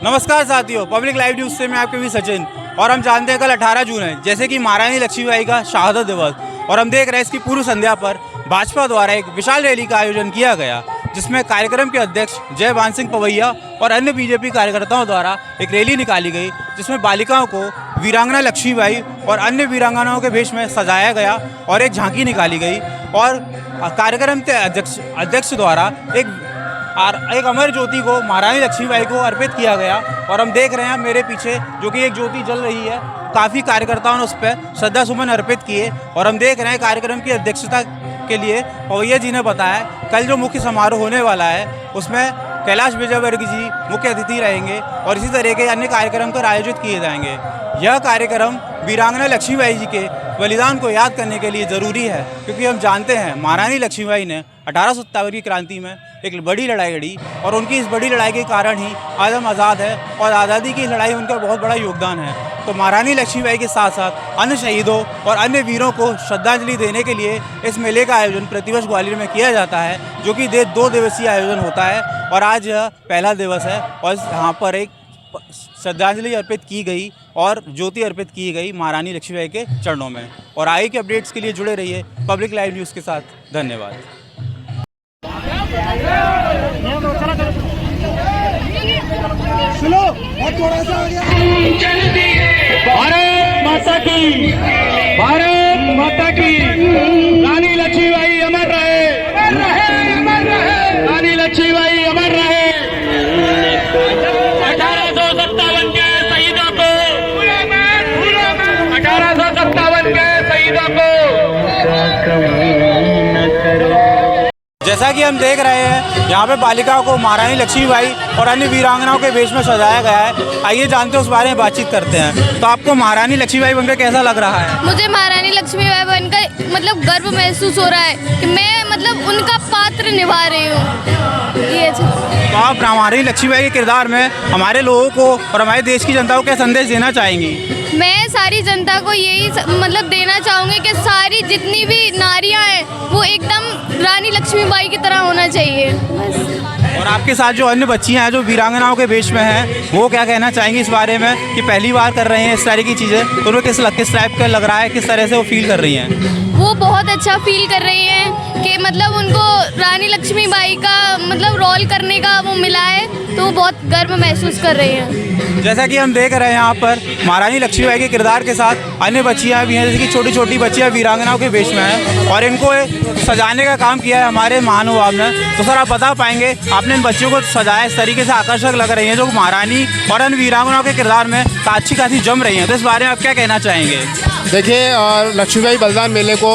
नमस्कार साथियों, public live news से मैं आपके भी सचिन। और हम जानते हैं कल 18 जून है, जैसे कि महारानी लक्ष्मीबाई का शहादत दिवस, और हम देख रहे हैं इसकी पूर्व संध्या पर भाजपा द्वारा एक विशाल रैली का आयोजन किया गया, जिसमें कार्यक्रम के अध्यक्ष जयभान सिंह पवैया और अन्य बीजेपी कार्यकर्ताओं द्वारा एक रैली निकाली गई, जिसमें बालिकाओं को वीरांगना लक्ष्मीबाई और अन्य वीरांगनाओं के भेष में सजाया गया और एक झांकी निकाली गई। और कार्यक्रम के अध्यक्ष द्वारा एक अमर ज्योति को महारानी लक्ष्मीबाई को अर्पित किया गया। और हम देख रहे हैं मेरे पीछे जो कि एक ज्योति जल रही है, काफ़ी कार्यकर्ताओं ने उस पर श्रद्धा सुमन अर्पित किए। और हम देख रहे हैं कार्यक्रम की अध्यक्षता के लिए पवैया जी ने बताया कल जो मुख्य समारोह होने वाला है उसमें कैलाश विजयवर्गीय जी मुख्य अतिथि रहेंगे और इसी तरह के अन्य कार्यक्रम कर आयोजित किए जाएंगे। यह कार्यक्रम वीरांगना लक्ष्मीबाई जी के बलिदान को याद करने के लिए ज़रूरी है, क्योंकि हम जानते हैं महारानी लक्ष्मीबाई ने 1857 की क्रांति में एक बड़ी लड़ाई लड़ी और उनकी इस बड़ी लड़ाई के कारण ही आज हम आज़ाद है और आज़ादी की लड़ाई उनका बहुत बड़ा योगदान है। तो महारानी लक्ष्मीबाई के साथ साथ अन्य शहीदों और अन्य वीरों को श्रद्धांजलि देने के लिए इस मेले का आयोजन प्रतिवर्ष ग्वालियर में किया जाता है, जो कि 2 दिवसीय आयोजन होता है। और आज यह पहला दिवस है और यहाँ पर एक श्रद्धांजलि अर्पित की गई और ज्योति अर्पित की गई महारानी लक्ष्मीबाई के चरणों में। और आगे के अपडेट्स के लिए जुड़े रहिए पब्लिक लाइव न्यूज़ के साथ। धन्यवाद। भारत माता की, भारत माता की। रानी लक्ष्मीबाई अमर रहे, अमर रहे, अमर रहे। रानी लक्ष्मीबाई अमर रहे। 1857 के शहीदों को, 1857 के शहीदों को। जैसा कि हम देख रहे हैं यहाँ पे बालिकाओं को महारानी लक्ष्मीबाई और अन्य वीरांगनाओं के वेश में सजाया गया है। आइए जानते हैं, उस बारे में बातचीत करते हैं। तो आपको महारानी लक्ष्मीबाई बनकर कैसा लग रहा है? मुझे महारानी लक्ष्मीबाई बनकर मतलब गर्व महसूस हो रहा है कि मैं मतलब उनका पात्र निभा रही हूँ। ये तो आप महारानी लक्ष्मीबाई के किरदार में हमारे लोगों को और हमारे देश की जनता को क्या संदेश देना चाहेंगी? मैं सारी जनता को यही मतलब देना चाहूँगी कि सारी जितनी भी नारियाँ हैं वो एकदम रानी लक्ष्मीबाई की तरह होना चाहिए बस। और आपके साथ जो अन्य बच्चियां हैं जो वीरांगनाओं के वेश में हैं, वो क्या कहना चाहेंगी इस बारे में कि पहली बार कर रहे हैं इस तरह की चीज़ें, तो उन्हें किस टाइप का लग रहा है, किस तरह से वो फील कर रही हैं? वो बहुत अच्छा फील कर रही हैं कि मतलब उनको रानी लक्ष्मीबाई का मतलब रोल करने का वो मिला है, तो वो बहुत गर्व महसूस कर रही हैं। जैसा कि हम देख रहे हैं यहाँ पर महारानी लक्ष्मीबाई के किरदार के साथ अन्य बच्चियाँ भी हैं, जैसे कि छोटी छोटी बच्चियाँ वीरांगनाओं के वेश में हैं और इनको सजाने का काम किया है हमारे महानुभाव ने। तो सर आप बता पाएंगे, आपने इन बच्चियों को सजाया इस तरीके से आकर्षक लग रही हैं जो महारानी और अन्य वीरांगनाओं के किरदार में अच्छी खासी जम रही हैं, तो इस बारे में आप क्या कहना चाहेंगे? देखिए, लक्ष्मीबाई बलिदान मेले को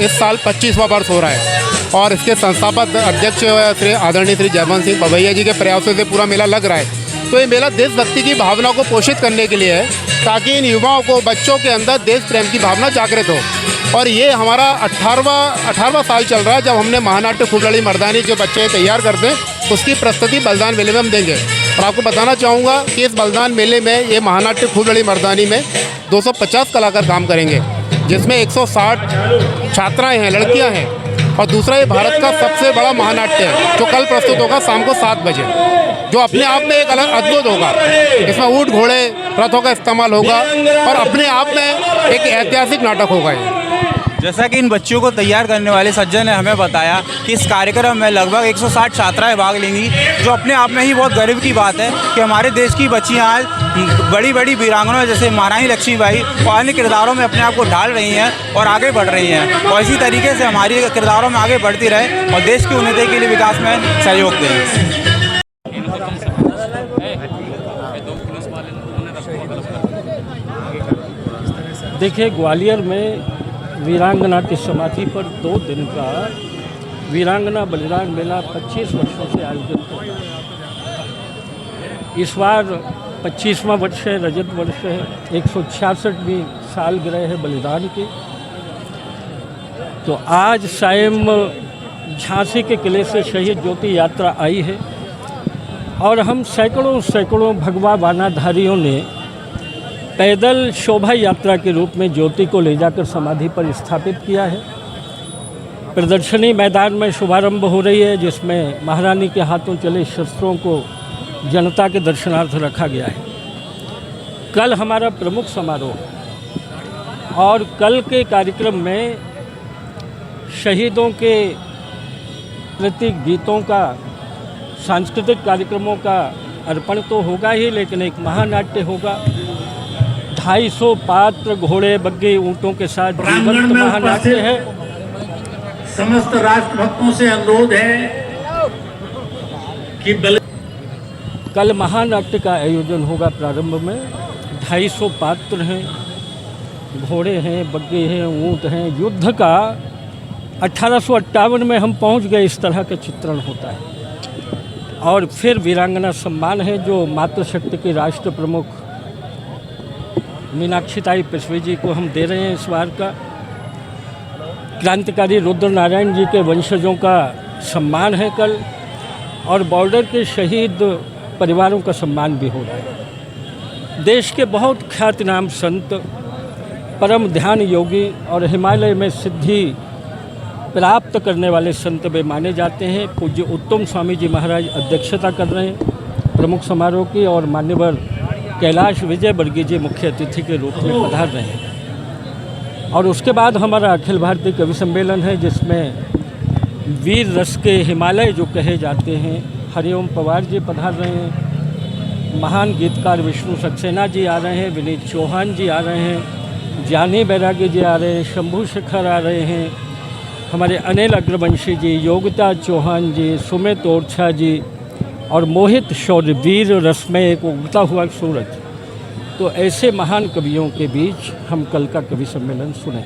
इस साल 25वां वर्ष हो रहा है और इसके संस्थापक अध्यक्ष श्री आदरणीय श्री जयभान सिंह पवैया जी के प्रयासों से पूरा मेला लग रहा है। तो ये मेला देशभक्ति की भावना को पोषित करने के लिए है, ताकि इन युवाओं को, बच्चों के अंदर देश प्रेम की भावना जागृत हो। और ये हमारा 18वां साल चल रहा है जब हमने महानाट्य खूब लड़ी मर्दानी जो बच्चे तैयार करते हैं उसकी प्रस्तुति बलिदान मेले में हम देंगे। और आपको बताना चाहूँगा कि इस बलिदान मेले में ये महानाट्य खूब लड़ी मर्दानी में 250 कलाकार काम करेंगे, जिसमें 160 छात्राएँ हैं, लड़कियाँ हैं। और दूसरा, ये भारत का सबसे बड़ा महानाट्य है जो कल प्रस्तुत होगा शाम को 7 बजे, जो अपने आप में एक अलग अद्भुत होगा। इसमें ऊँट घोड़े रथों का इस्तेमाल होगा और अपने आप में एक ऐतिहासिक नाटक होगा ये। जैसा कि इन बच्चियों को तैयार करने वाले सज्जन ने हमें बताया कि इस कार्यक्रम में लगभग 160 छात्राएं भाग लेंगी, जो अपने आप में ही बहुत गर्व की बात है कि हमारे देश की बच्चियां आज बड़ी बड़ी वीरांगनाओं जैसे महारानी लक्ष्मीबाई और अन्य किरदारों में अपने आप को ढाल रही हैं और आगे बढ़ रही हैं, और इसी तरीके से हमारी किरदारों में आगे बढ़ती रहे और देश की उन्नति के लिए विकास में सहयोग दें। देखिए, ग्वालियर में वीरांगना की समाधि पर 2 दिन का वीरांगना बलिदान मेला 25 वर्षों से आयोजित होता है। इस बार 25वां वर्ष है, रजत वर्ष है, 166वीं सालगिरह है बलिदान की। तो आज सायं झांसी के किले से शहीद ज्योति यात्रा आई है और हम सैकड़ों भगवा बानाधारियों ने पैदल शोभा यात्रा के रूप में ज्योति को ले जाकर समाधि पर स्थापित किया है। प्रदर्शनी मैदान में शुभारंभ हो रही है, जिसमें महारानी के हाथों चले शस्त्रों को जनता के दर्शनार्थ रखा गया है। कल हमारा प्रमुख समारोह और कल के कार्यक्रम में शहीदों के प्रति गीतों का, सांस्कृतिक कार्यक्रमों का अर्पण तो होगा ही, लेकिन एक महानाट्य होगा। 250 पात्र घोड़े, बग्गे, ऊँटों के साथ जीवंत महानाट्य है। समस्त राष्ट्रभक्तों से अनुरोध है कि कल महानाट्य का आयोजन होगा। प्रारंभ में 250 पात्र हैं, घोड़े हैं, बग्गे हैं, ऊँट हैं। युद्ध का 1858 में हम पहुंच गए, इस तरह का चित्रण होता है। और फिर वीरांगना सम्मान है जो मातृशक्ति के राष्ट्र प्रमुख मीनाक्षीताई पेशवे जी को हम दे रहे हैं इस बार का। क्रांतिकारी रुद्र नारायण जी के वंशजों का सम्मान है कल, और बॉर्डर के शहीद परिवारों का सम्मान भी हो रहा है। देश के बहुत ख्यातनाम संत, परम ध्यान योगी और हिमालय में सिद्धि प्राप्त करने वाले संत वे माने जाते हैं। पूज्य उत्तम स्वामी जी महाराज अध्यक्षता कर रहे हैं प्रमुख समारोह की, और मान्यवर कैलाश विजय वर्गीय जी मुख्य अतिथि के रूप में पधार रहे हैं। और उसके बाद हमारा अखिल भारतीय कवि सम्मेलन है, जिसमें वीर रस के हिमालय जो कहे जाते हैं, हरिओम पवार जी पधार रहे हैं, महान गीतकार विष्णु सक्सेना जी आ रहे हैं, विनीत चौहान जी आ रहे हैं, जानी बैरागी जी आ रहे हैं, शंभू शेखर आ रहे हैं, हमारे अनिल अग्रवंशी जी, योगिता चौहान जी, सुमित ओरछा जी, और मोहित शौर्य, वीर रस में एक उगता हुआ सूरज। तो ऐसे महान कवियों के बीच हम कल का कवि सम्मेलन सुने।